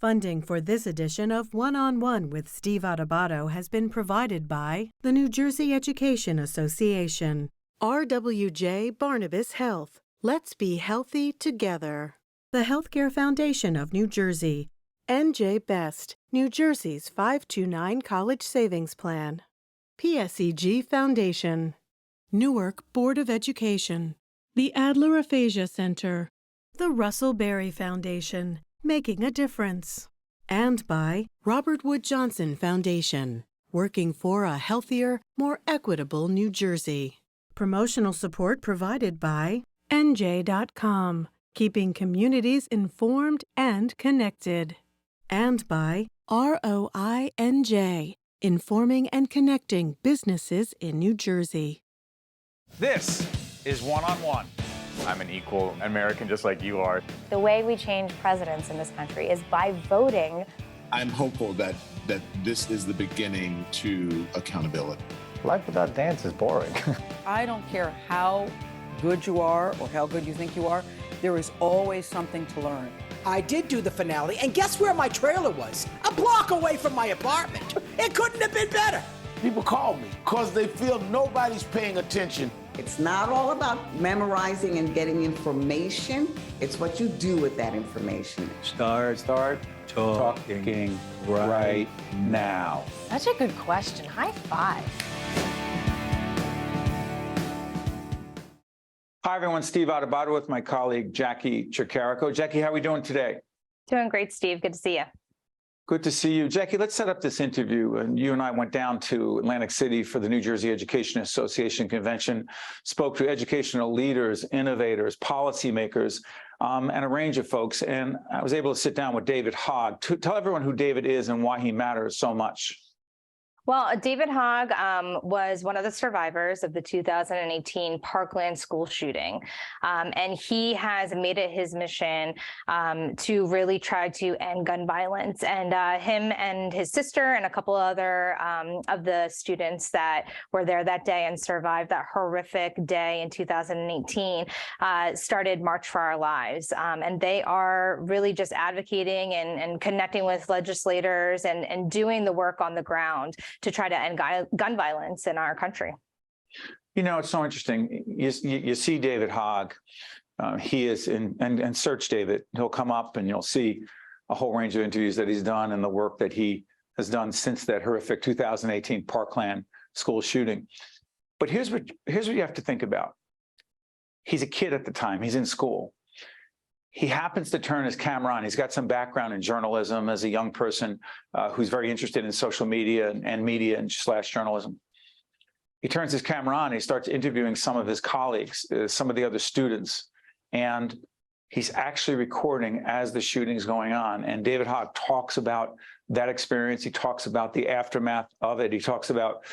Funding for this edition of One-on-One with Steve Adubato has been provided by the New Jersey Education Association, RWJ Barnabas Health. Let's be healthy together. The Healthcare Foundation of New Jersey, NJ Best, New Jersey's 529 College Savings Plan, PSEG Foundation, Newark Board of Education, the Adler Aphasia Center, the Russell Berry Foundation, making a difference, and by Robert Wood Johnson Foundation, working for a healthier, more equitable New Jersey. Promotional support provided by NJ.com, keeping communities informed and connected, and by ROINJ, informing and connecting businesses in New Jersey. This is One-on-One. I'm an equal American just like you are. The way we change presidents in this country is by voting. I'm hopeful that this is the beginning to accountability. Life without dance is boring. I don't care how good you are or how good you think you are, there is always something to learn. I did do the finale, and guess where my trailer was? A block away from my apartment. It couldn't have been better. People call me because they feel nobody's paying attention. It's not all about memorizing and getting information. It's what you do with that information. Start talking right now. Such a good question. High five. Hi, everyone. Steve Adubato with my colleague, Jackie Chicarico. Jackie, how are we doing today? Doing great, Steve. Good to see you. Good to see you. Jackie, let's set up this interview. And you and I went down to Atlantic City for the New Jersey Education Association Convention, spoke to educational leaders, innovators, policymakers, and a range of folks. And I was able to sit down with David Hogg to tell everyone who David is and why he matters so much. Well, David Hogg was one of the survivors of the 2018 Parkland school shooting, and he has made it his mission to really try to end gun violence. And him and his sister and a couple other of the students that were there that day and survived that horrific day in 2018 started March for Our Lives. And they are really just advocating and connecting with legislators and doing the work on the ground to try to end gun violence in our country. You know, it's so interesting. You see David Hogg. He is in, and search David. He'll come up and you'll see a whole range of interviews that he's done and the work that he has done since that horrific 2018 Parkland school shooting. But here's what you have to think about. He's a kid at the time. He's in school. He happens to turn his camera on. He's got some background in journalism as a young person who's very interested in social media and media and / journalism. He turns his camera on. He starts interviewing some of his colleagues, some of the other students, and he's actually recording as the shooting's going on. And David Hogg talks about that experience. He talks about the aftermath of it. He talks about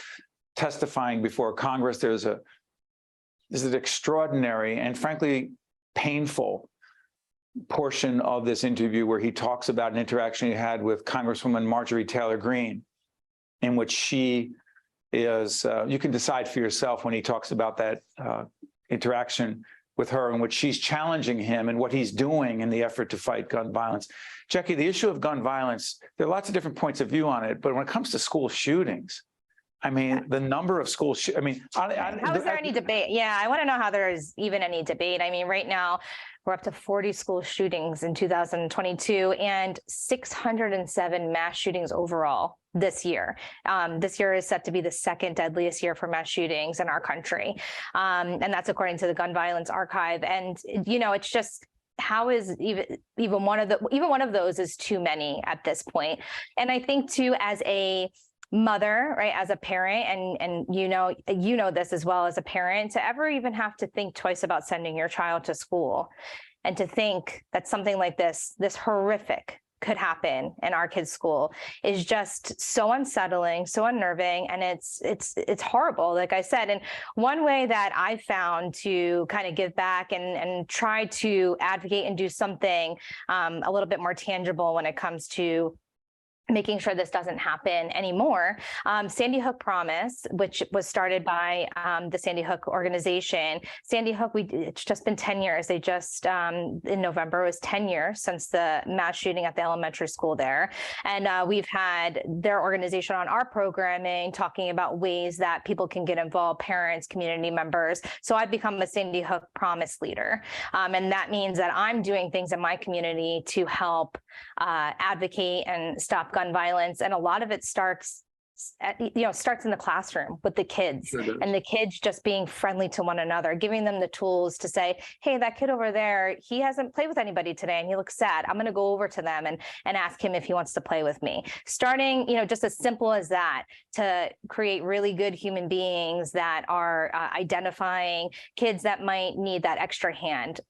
testifying before Congress. There's an extraordinary and frankly painful portion of this interview where he talks about an interaction he had with Congresswoman Marjorie Taylor Greene, in which she is, you can decide for yourself when he talks about that interaction with her, in which she's challenging him and what he's doing in the effort to fight gun violence. Jackie, the issue of gun violence, there are lots of different points of view on it, but when it comes to school shootings, I mean, the number of school how is there any debate? Yeah, I want to know how there is even any debate. I mean, right now, we're up to 40 school shootings in 2022 and 607 mass shootings overall this year. This year is set to be the second deadliest year for mass shootings in our country. And that's according to the Gun Violence Archive. And, you know, it's just, how is even one of those is too many at this point. And I think too, as a mother, right, as a parent, and you know this as well as a parent, to ever even have to think twice about sending your child to school, and to think that something like this horrific could happen in our kids' school is just so unsettling, so unnerving, and it's horrible, like I said. And one way that I found to kind of give back and try to advocate and do something a little bit more tangible when it comes to making sure this doesn't happen anymore. Sandy Hook Promise, which was started by the Sandy Hook organization. Sandy Hook, it's just been 10 years. They just, in November, it was 10 years since the mass shooting at the elementary school there. And we've had their organization on our programming talking about ways that people can get involved, parents, community members. So I've become a Sandy Hook Promise leader. And that means that I'm doing things in my community to help advocate and stop gun violence, and a lot of it starts in the classroom with the kids. Sure does. And the kids just being friendly to one another, giving them the tools to say, hey, that kid over there, he hasn't played with anybody today and he looks sad. I'm going to go over to them and ask him if he wants to play with me. Starting, just as simple as that, to create really good human beings that are identifying kids that might need that extra hand.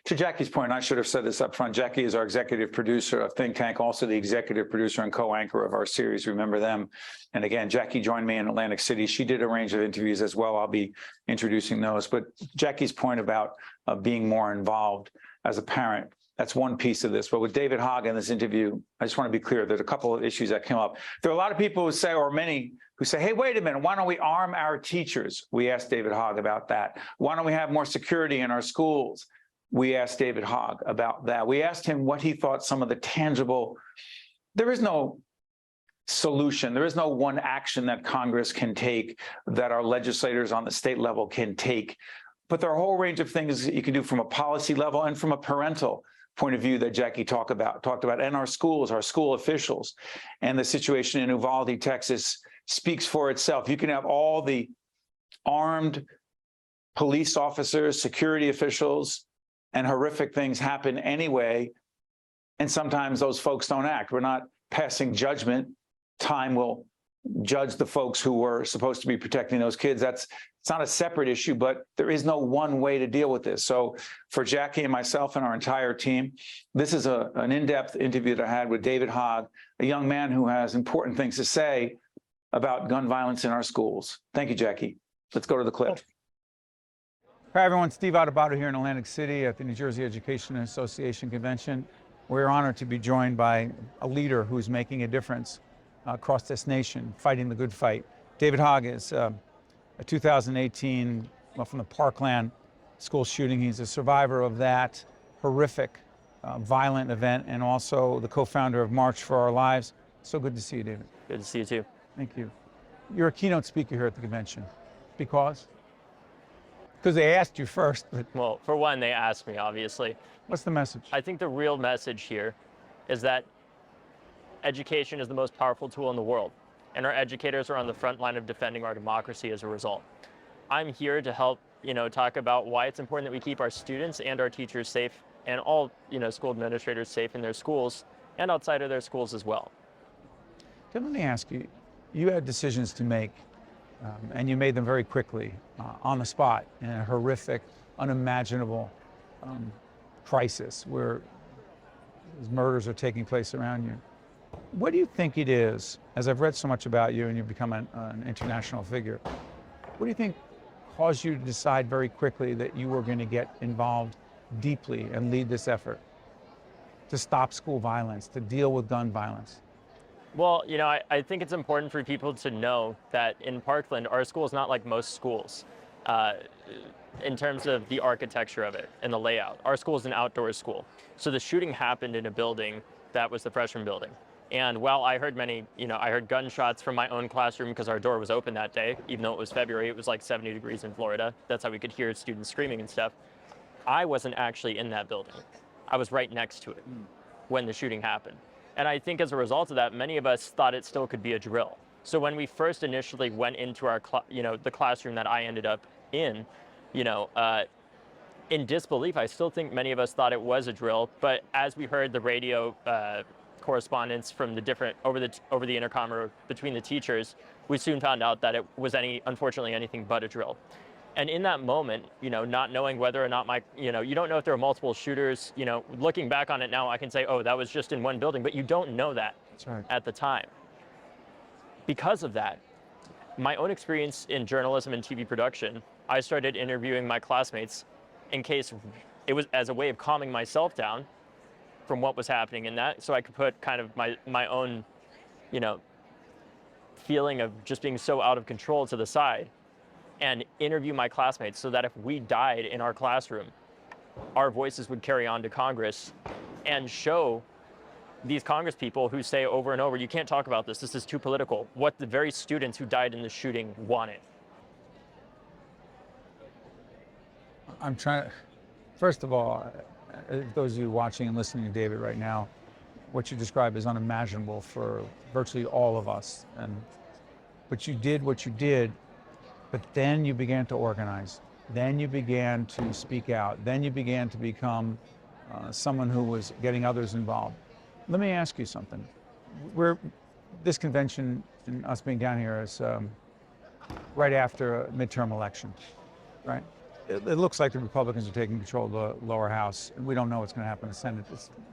To Jackie's point, I should have said this up front. Jackie is our executive producer of Think Tank, also the executive producer and co-anchor of our series, Remember Them. And again, Jackie joined me in Atlantic City. She did a range of interviews as well. I'll be introducing those. But Jackie's point about being more involved as a parent, that's one piece of this. But with David Hogg in this interview, I just want to be clear, there's a couple of issues that came up. There are a lot of people who say, or many who say, hey, wait a minute, why don't we arm our teachers? We asked David Hogg about that. Why don't we have more security in our schools? We asked David Hogg about that. We asked him what he thought some of the tangible, there is no solution. There is no one action that Congress can take, that our legislators on the state level can take. But there are a whole range of things that you can do from a policy level and from a parental point of view that Jackie talked about, and our schools, our school officials. And the situation in Uvalde, Texas speaks for itself. You can have all the armed police officers, security officials, and horrific things happen anyway. And sometimes those folks don't act. We're not passing judgment. Time will judge the folks who were supposed to be protecting those kids. It's not a separate issue, but there is no one way to deal with this. So for Jackie and myself and our entire team, this is an in-depth interview that I had with David Hogg, a young man who has important things to say about gun violence in our schools. Thank you, Jackie. Let's go to the clip. Hi, everyone. Steve Adubato here in Atlantic City at the New Jersey Education Association Convention. We're honored to be joined by a leader who's making a difference across this nation, fighting the good fight. David Hogg is a 2018, from the Parkland school shooting. He's a survivor of that horrific, violent event, and also the co-founder of March for Our Lives. So good to see you, David. Good to see you too. Thank you. You're a keynote speaker here at the convention. Because? Because they asked you first. But well, for one, they asked me, obviously. What's the message? I think the real message here is that education is the most powerful tool in the world, and our educators are on the front line of defending our democracy as a result. I'm here to help, talk about why it's important that we keep our students and our teachers safe, and all, school administrators safe in their schools and outside of their schools as well. Let me ask you, you had decisions to make, and you made them very quickly, on the spot, in a horrific, unimaginable crisis where murders are taking place around you. What do you think it is, as I've read so much about you and you've become an international figure, what do you think caused you to decide very quickly that you were going to get involved deeply and lead this effort to stop school violence, to deal with gun violence? Well, I think it's important for people to know that in Parkland, our school is not like most schools in terms of the architecture of it and the layout. Our school is an outdoor school. So the shooting happened in a building that was the freshman building. And while I heard I heard gunshots from my own classroom because our door was open that day, even though it was February, it was like 70 degrees in Florida. That's how we could hear students screaming and stuff. I wasn't actually in that building. I was right next to it when the shooting happened. And I think as a result of that, many of us thought it still could be a drill. So when we first initially went into our, the classroom that I ended up in disbelief, I still think many of us thought it was a drill. But as we heard the radio correspondence from the different over the intercom or between the teachers, we soon found out that it was unfortunately anything but a drill. And in that moment, not knowing whether or not you don't know if there are multiple shooters, looking back on it now, I can say, oh, that was just in one building, but you don't know that at the time. Because of that, my own experience in journalism and TV production, I started interviewing my classmates in case it was as a way of calming myself down from what was happening in that, so I could put kind of my own, you know, feeling of just being so out of control to the side and interview my classmates so that if we died in our classroom, our voices would carry on to Congress and show these Congress people who say over and over, you can't talk about this, this is too political, what the very students who died in the shooting wanted. I'm trying, first of all, those of you watching and listening to David right now, what you describe is unimaginable for virtually all of us. But you did what you did, but then you began to organize. Then you began to speak out. Then you began to become someone who was getting others involved. Let me ask you something. This convention and us being down here is right after a midterm election, right? It looks like the Republicans are taking control of the lower house, and we don't know what's going to happen in the Senate.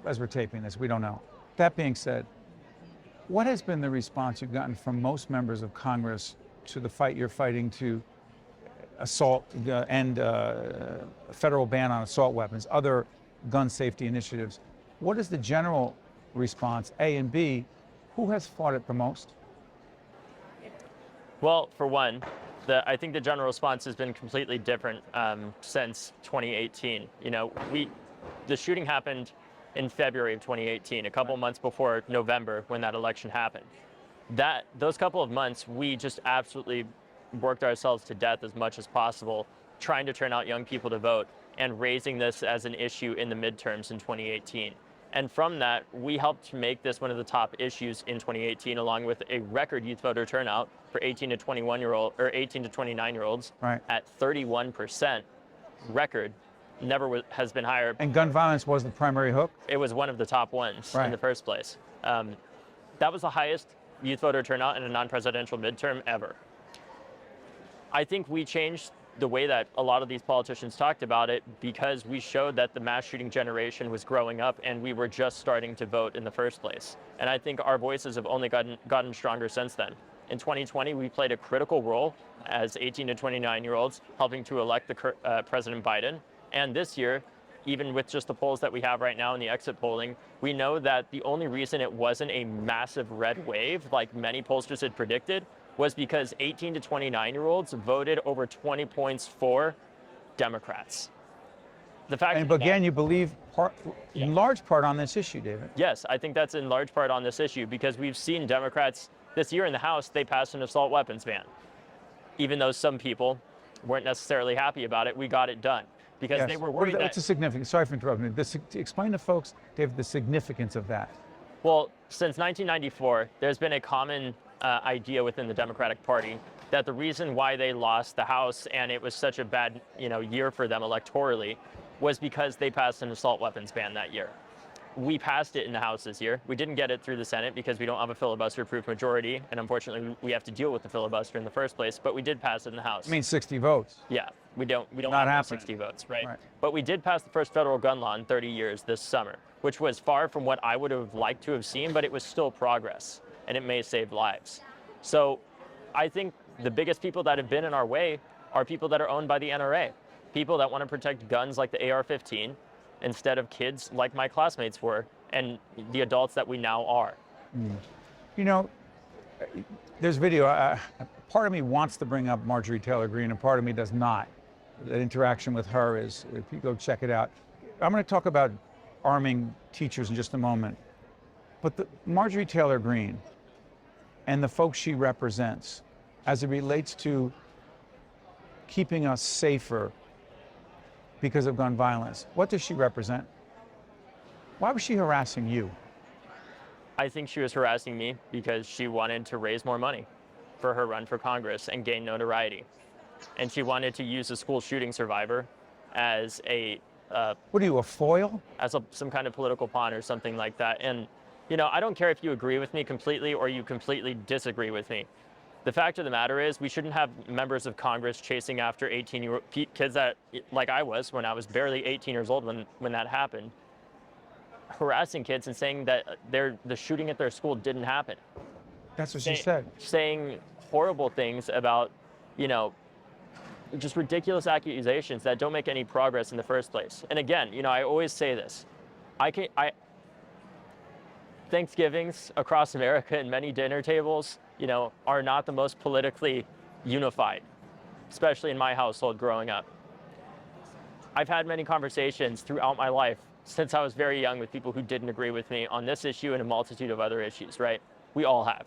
As we're taping this, we don't know. That being said, what has been the response you've gotten from most members of Congress to the fight you're fighting to assault and a federal ban on assault weapons, other gun safety initiatives? What is the general response, A, and B, who has fought it the most? Well, for one, I think the general response has been completely different since 2018. You know, the shooting happened in February of 2018, a couple months before November when that election happened. Those couple of months, we just absolutely worked ourselves to death as much as possible, trying to turn out young people to vote and raising this as an issue in the midterms in 2018. And from that, we helped make this one of the top issues in 2018, along with a record youth voter turnout for 18 to 29-year-olds right, at 31%. Record has been higher. And gun violence was the primary hook? It was one of the top ones right, in the first place. That was the highest youth voter turnout in a non-presidential midterm ever. I think we changed the way that a lot of these politicians talked about it because we showed that the mass shooting generation was growing up and we were just starting to vote in the first place. And I think our voices have only gotten stronger since then. In 2020, we played a critical role as 18 to 29-year-olds helping to elect President Biden. And this year, even with just the polls that we have right now in the exit polling, we know that the only reason it wasn't a massive red wave like many pollsters had predicted was because 18 to 29-year-olds voted over 20 points for Democrats. The fact and again, you believe in large part on this issue, David. Yes, I think that's in large part on this issue because we've seen Democrats this year in the House, they passed an assault weapons ban. Even though some people weren't necessarily happy about it, we got it done because they were worried What's the significance? Sorry for interrupting. Explain to folks, David, the significance of that. Well, since 1994, there's been a common idea within the Democratic Party that the reason why they lost the House and it was such a bad year for them electorally was because they passed an assault weapons ban that year. We passed it in the House this year. We didn't get it through the Senate because we don't have a filibuster-proof majority, and unfortunately, we have to deal with the filibuster in the first place. But we did pass it in the House. I mean, 60 votes. Yeah, we don't Not have 60 happening. votes, right? But we did pass the first federal gun law in 30 years this summer, which was far from what I would have liked to have seen, but it was still progress, and it may save lives. So, I think the biggest people that have been in our way are people that are owned by the NRA, people that want to protect guns like the AR-15. Instead of kids like my classmates were and the adults that we now are. You know, there's video. Part of me wants to bring up Marjorie Taylor Greene and part of me does not. The interaction with her is, if you go check it out. I'm going to talk about arming teachers in just a moment. But Marjorie Taylor Greene and the folks she represents as it relates to keeping us safer because of gun violence. What does she represent? Why was she harassing you? I think she was harassing me because she wanted to raise more money for her run for Congress and gain notoriety. And she wanted to use a school shooting survivor as a... what are you, a foil? As some kind of political pawn or something like that. And, I don't care if you agree with me completely or you completely disagree with me. The fact of the matter is we shouldn't have members of Congress chasing after 18-year-old kids that, like I was when I was barely 18 years old when that happened, harassing kids and saying that the shooting at their school didn't happen. That's what she said. Saying horrible things about, just ridiculous accusations that don't make any progress in the first place. And again, I always say this. Thanksgivings across America and many dinner tables, are not the most politically unified, especially in my household growing up. I've had many conversations throughout my life since I was very young with people who didn't agree with me on this issue and a multitude of other issues, right? We all have.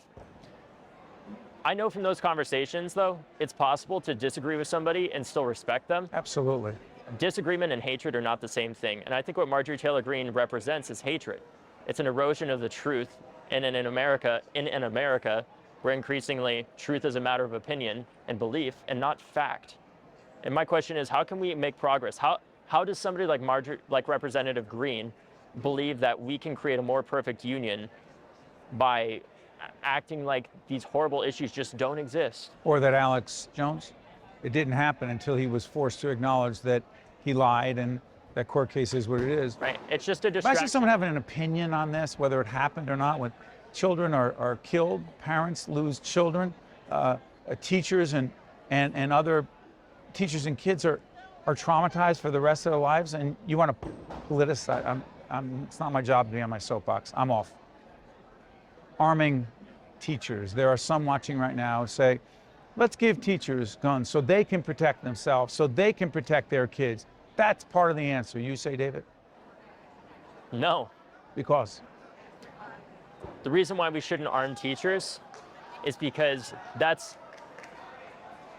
I know from those conversations, though, it's possible to disagree with somebody and still respect them. Absolutely. Disagreement and hatred are not the same thing. And I think what Marjorie Taylor Greene represents is hatred. It's an erosion of the truth. And in America, where increasingly truth is a matter of opinion and belief and not fact. And my question is, how can we make progress? How does somebody like Representative Greene believe that we can create a more perfect union by acting like these horrible issues just don't exist? Or that Alex Jones, it didn't happen until he was forced to acknowledge that he lied and that court case is what it is. Right, it's just a distraction. Imagine someone having an opinion on this, whether it happened or not, when children are killed, parents lose children, teachers and other teachers and kids are traumatized for the rest of their lives, and you want to politicize. It's not my job to be on my soapbox. I'm off. Arming teachers. There are some watching right now who say, let's give teachers guns so they can protect themselves, so they can protect their kids. That's part of the answer. You say, David? No. Because? The reason why we shouldn't arm teachers is because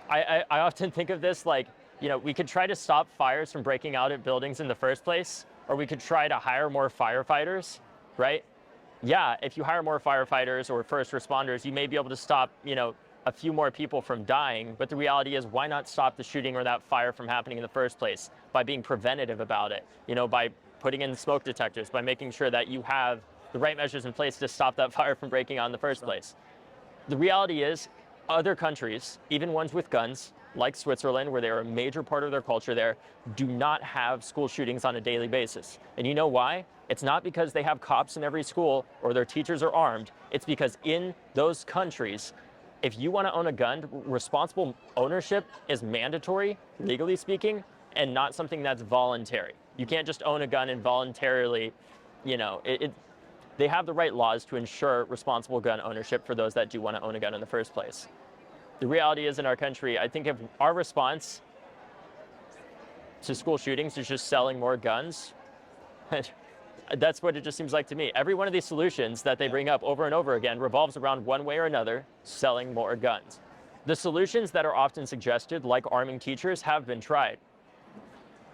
I often think of this like, we could try to stop fires from breaking out at buildings in the first place, or we could try to hire more firefighters, right? Yeah, if you hire more firefighters or first responders, you may be able to stop, a few more people from dying. But the reality is, why not stop the shooting or that fire from happening in the first place by being preventative about it, by putting in smoke detectors, by making sure that you have the right measures in place to stop that fire from breaking out in the first place. The reality is, other countries, even ones with guns, like Switzerland, where they're a major part of their culture there, do not have school shootings on a daily basis. And you know why? It's not because they have cops in every school or their teachers are armed. It's because in those countries, if you want to own a gun, responsible ownership is mandatory, legally speaking, and not something that's voluntary. You can't just own a gun and voluntarily, they have the right laws to ensure responsible gun ownership for those that do want to own a gun in the first place. The reality is, in our country, I think if our response to school shootings is just selling more guns, that's what it just seems like to me. Every one of these solutions that they bring up over and over again revolves around one way or another, selling more guns. The solutions that are often suggested, like arming teachers, have been tried.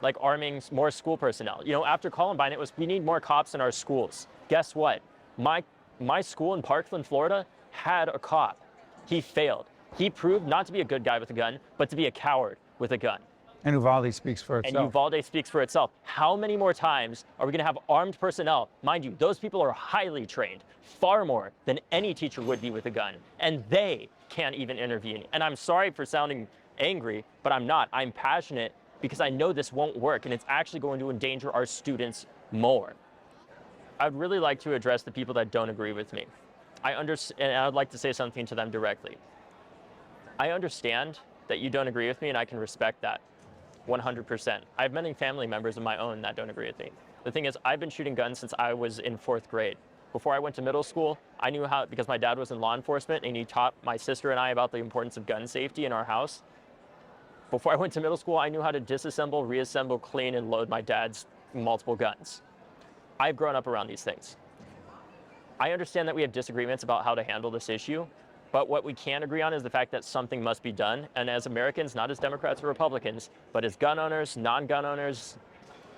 Like arming more school personnel. After Columbine, it was, we need more cops in our schools. Guess what? My school in Parkland, Florida, had a cop. He failed. He proved not to be a good guy with a gun, but to be a coward with a gun. And Uvalde speaks for itself. And Uvalde speaks for itself. How many more times are we going to have armed personnel? Mind you, those people are highly trained, far more than any teacher would be with a gun. And they can't even intervene. And I'm sorry for sounding angry, but I'm not. I'm passionate because I know this won't work, and it's actually going to endanger our students more. I'd really like to address the people that don't agree with me. And I'd like to say something to them directly. I understand that you don't agree with me, and I can respect that 100%. I have many family members of my own that don't agree with me. The thing is, I've been shooting guns since I was in 4th grade. Before I went to middle school, I knew how, because my dad was in law enforcement and he taught my sister and I about the importance of gun safety in our house. Before I went to middle school, I knew how to disassemble, reassemble, clean, and load my dad's multiple guns. I've grown up around these things. I understand that we have disagreements about how to handle this issue, but what we can agree on is the fact that something must be done. And as Americans, not as Democrats or Republicans, but as gun owners, non-gun owners,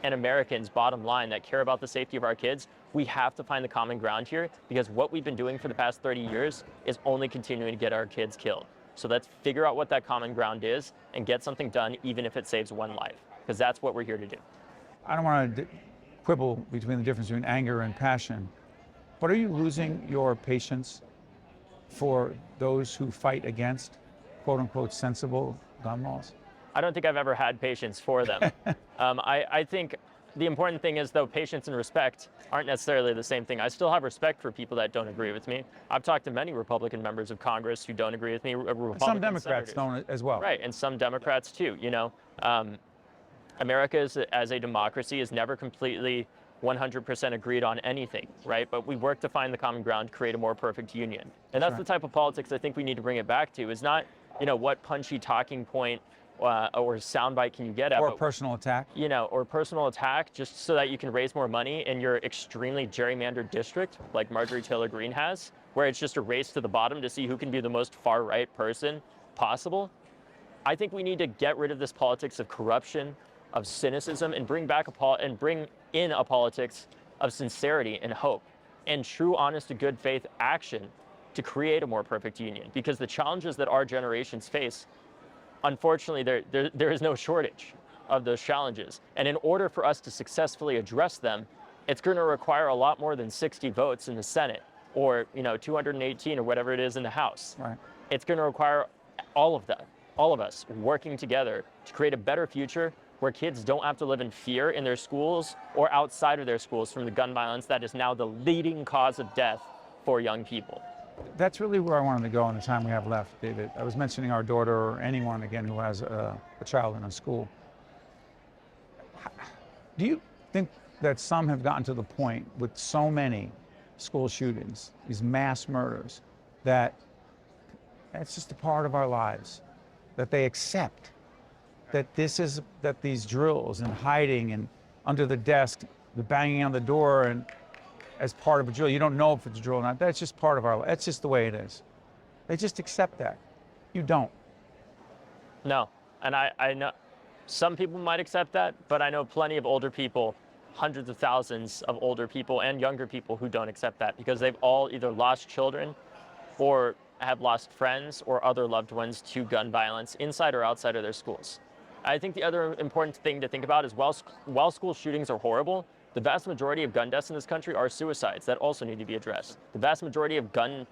and Americans, bottom line, that care about the safety of our kids, we have to find the common ground here, because what we've been doing for the past 30 years is only continuing to get our kids killed. So let's figure out what that common ground is and get something done, even if it saves one life, because that's what we're here to do. I don't want to quibble between the difference between anger and passion, but are you losing your patience for those who fight against, quote unquote, sensible gun laws? I don't think I've ever had patience for them. I think the important thing is, though, patience and respect aren't necessarily the same thing. I still have respect for people that don't agree with me. I've talked to many Republican members of Congress who don't agree with me. Some Democrats don't as well. Right, and some Democrats too. America as a democracy is never completely 100% agreed on anything, right? But we work to find the common ground, create a more perfect union. And that's the type of politics I think we need to bring it back to, is not, what punchy talking point or soundbite can you get at? Or a personal attack. Or personal attack, just so that you can raise more money in your extremely gerrymandered district, like Marjorie Taylor Greene has, where it's just a race to the bottom to see who can be the most far-right person possible. I think we need to get rid of this politics of corruption, of cynicism, and bring in a politics of sincerity and hope and true, honest, to good faith action to create a more perfect union. Because the challenges that our generations face, unfortunately, there is no shortage of those challenges. And in order for us to successfully address them, it's going to require a lot more than 60 votes in the Senate or 218 or whatever it is in the House. Right. It's going to require all of us working together to create a better future where kids don't have to live in fear in their schools or outside of their schools from the gun violence that is now the leading cause of death for young people. That's really where I wanted to go in the time we have left, David. I was mentioning our daughter, or anyone, again, who has a child in a school. Do you think that some have gotten to the point with so many school shootings, these mass murders, that it's just a part of our lives, that they accept that these drills and hiding and under the desk, the banging on the door and as part of a drill, you don't know if it's a drill or not, that's just part of our life. That's just the way it is. They just accept that. You don't. No, and I know some people might accept that, but I know plenty of older people, hundreds of thousands of older people and younger people who don't accept that because they've all either lost children or have lost friends or other loved ones to gun violence inside or outside of their schools. I think the other important thing to think about is while school shootings are horrible, the vast majority of gun deaths in this country are suicides that also need to be addressed. The vast majority of gun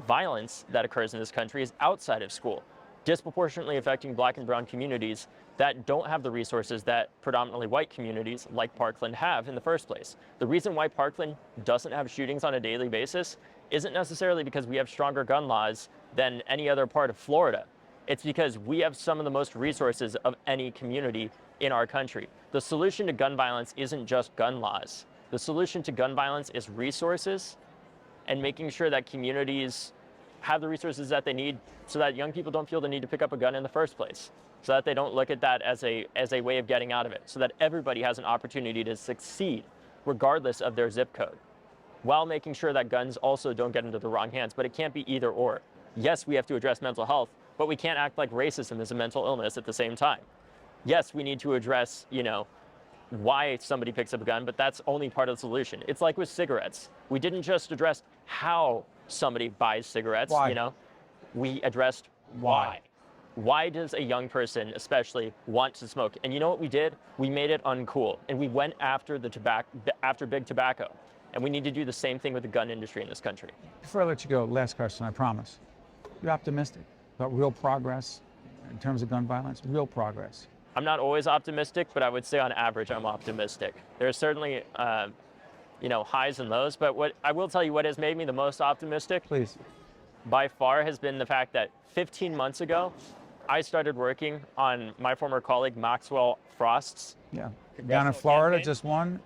violence that occurs in this country is outside of school, disproportionately affecting Black and brown communities that don't have the resources that predominantly white communities like Parkland have in the first place. The reason why Parkland doesn't have shootings on a daily basis isn't necessarily because we have stronger gun laws than any other part of Florida. It's because we have some of the most resources of any community in our country. The solution to gun violence isn't just gun laws. The solution to gun violence is resources and making sure that communities have the resources that they need so that young people don't feel the need to pick up a gun in the first place, so that they don't look at that as a way of getting out of it, so that everybody has an opportunity to succeed regardless of their zip code, while making sure that guns also don't get into the wrong hands. But it can't be either or. Yes, we have to address mental health, but we can't act like racism is a mental illness at the same time. Yes, we need to address, why somebody picks up a gun, but that's only part of the solution. It's like with cigarettes. We didn't just address how somebody buys cigarettes, Why? We addressed why. Why does a young person especially want to smoke? And you know what we did? We made it uncool, and we went after big tobacco. And we need to do the same thing with the gun industry in this country. Before I let you go, last question, I promise. You're optimistic about real progress in terms of gun violence? Real progress? I'm not always optimistic, but I would say on average I'm optimistic. There's certainly highs and lows, but what I will tell you what has made me the most optimistic, please, by far, has been the fact that 15 months ago, I started working on my former colleague Maxwell Frost's down in Florida, campaign. just one.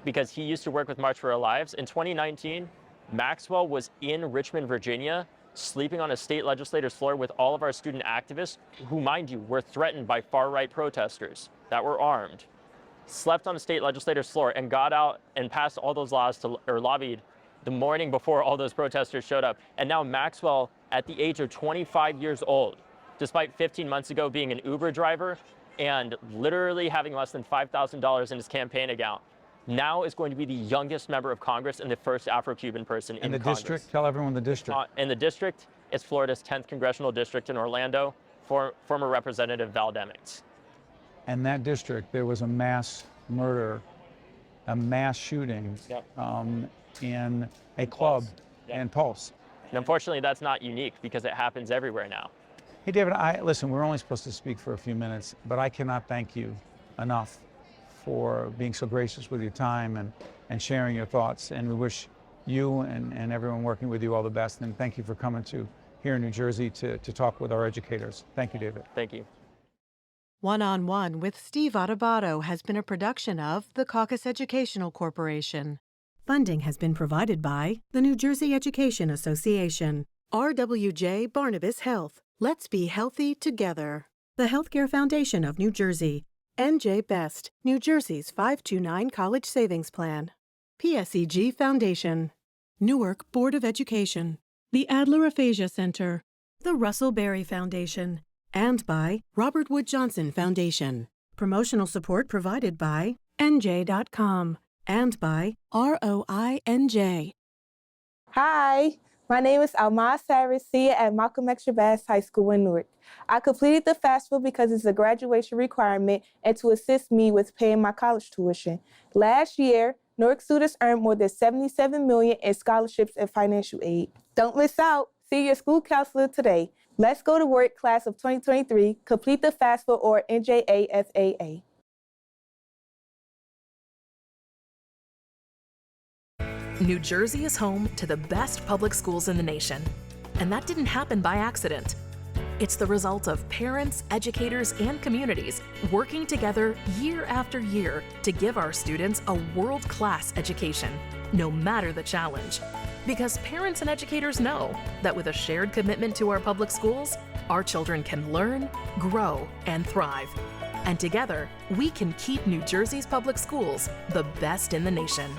Because he used to work with March for Our Lives. In 2019, Maxwell was in Richmond, Virginia, sleeping on a state legislator's floor with all of our student activists, who, mind you, were threatened by far-right protesters that were armed, slept on a state legislator's floor and got out and passed all those laws or lobbied the morning before all those protesters showed up. And now Maxwell, at the age of 25 years old, despite 15 months ago being an Uber driver and literally having less than $5,000 in his campaign account, now is going to be the youngest member of Congress and the first Afro-Cuban person in Congress. And the district? Tell everyone the district. In the district, it's Florida's 10th congressional district in Orlando, former Representative Val Demings. And that district, there was a mass murder, a mass shooting in a club in Pulse. And unfortunately, that's not unique because it happens everywhere now. Hey, David, listen, we're only supposed to speak for a few minutes, but I cannot thank you enough for being so gracious with your time and sharing your thoughts. And we wish you and everyone working with you all the best. And thank you for coming to here in New Jersey to talk with our educators. Thank you, David. Thank you. One-on-One with Steve Adubato has been a production of the Caucus Educational Corporation. Funding has been provided by the New Jersey Education Association, RWJ Barnabas Health. Let's be healthy together. The Healthcare Foundation of New Jersey, NJ Best, New Jersey's 529 College Savings Plan. PSEG Foundation, Newark Board of Education, the Adler Aphasia Center, the Russell Berry Foundation, and by Robert Wood Johnson Foundation. Promotional support provided by NJ.com and by ROINJ. Hi, my name is Alma Sarisia at Malcolm X Shabazz High School in Newark. I completed the FAFSA because it's a graduation requirement and to assist me with paying my college tuition. Last year, Newark students earned more than $77 million in scholarships and financial aid. Don't miss out. See your school counselor today. Let's go to work, class of 2023. Complete the FAFSA or NJEA. New Jersey is home to the best public schools in the nation. And that didn't happen by accident. It's the result of parents, educators, and communities working together year after year to give our students a world-class education, no matter the challenge. Because parents and educators know that with a shared commitment to our public schools, our children can learn, grow, and thrive. And together, we can keep New Jersey's public schools the best in the nation.